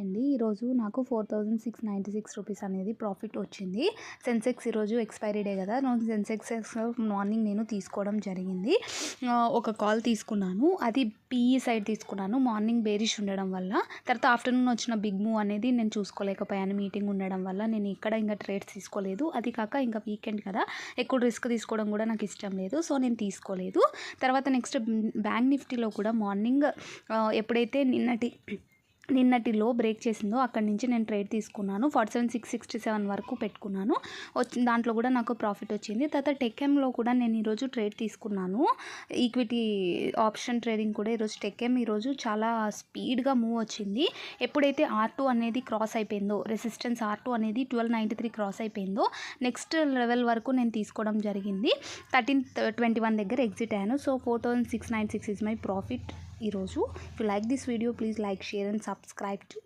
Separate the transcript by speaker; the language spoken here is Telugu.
Speaker 1: అండి ఈరోజు నాకు 4696 రూపీస్ అనేది ప్రాఫిట్ వచ్చింది. సెన్సెక్స్ ఈరోజు ఎక్స్పైరీ డే కదా, సెన్సెక్స్ మార్నింగ్ నేను తీసుకోవడం జరిగింది. ఒక కాల్ తీసుకున్నాను, అది పీఈ సైడ్ తీసుకున్నాను. మార్నింగ్ బేరిష్ ఉండడం వల్ల, తర్వాత ఆఫ్టర్నూన్ వచ్చిన బిగ్ మూవ్ అనేది నేను చూసుకోలేకపోయాను. మీటింగ్ ఉండడం వల్ల నేను ఇక్కడ ఇంకా ట్రేడ్స్ తీసుకోలేదు. అది కాక ఇంకా వీకెండ్ కదా, ఎక్కువ రిస్క్ తీసుకోవడం కూడా నాకు ఇష్టం లేదు. సో నేను తీసుకోలేదు. తర్వాత నెక్స్ట్ బ్యాంక్ నిఫ్టీలో కూడా మార్నింగ్ ఎప్పుడైతే నిన్నటి లో బ్రేక్ చేసిందో అక్కడి నుంచి నేను ట్రేడ్ తీసుకున్నాను. 47,667 వరకు పెట్టుకున్నాను. దాంట్లో కూడా నాకు ప్రాఫిట్ వచ్చింది. తర్వాత టెక్ఎంలో కూడా నేను ఈరోజు ట్రేడ్ తీసుకున్నాను. ఈక్విటీ ఆప్షన్ ట్రేడింగ్ కూడా ఈరోజు టెక్ఎం ఈరోజు చాలా స్పీడ్గా మూవ్ వచ్చింది. ఎప్పుడైతే R2 అనేది క్రాస్ అయిపోయిందో, రెసిస్టెన్స్ R2 అనేది 1293 క్రాస్ అయిపోయిందో, నెక్స్ట్ లెవెల్ వరకు నేను తీసుకోవడం జరిగింది. 1321 దగ్గర ఎగ్జిట్ అయ్యాను. సో 4696 ఇస్ మై ప్రాఫిట్ ఈరోజు. If you like this video, please like, share and subscribe to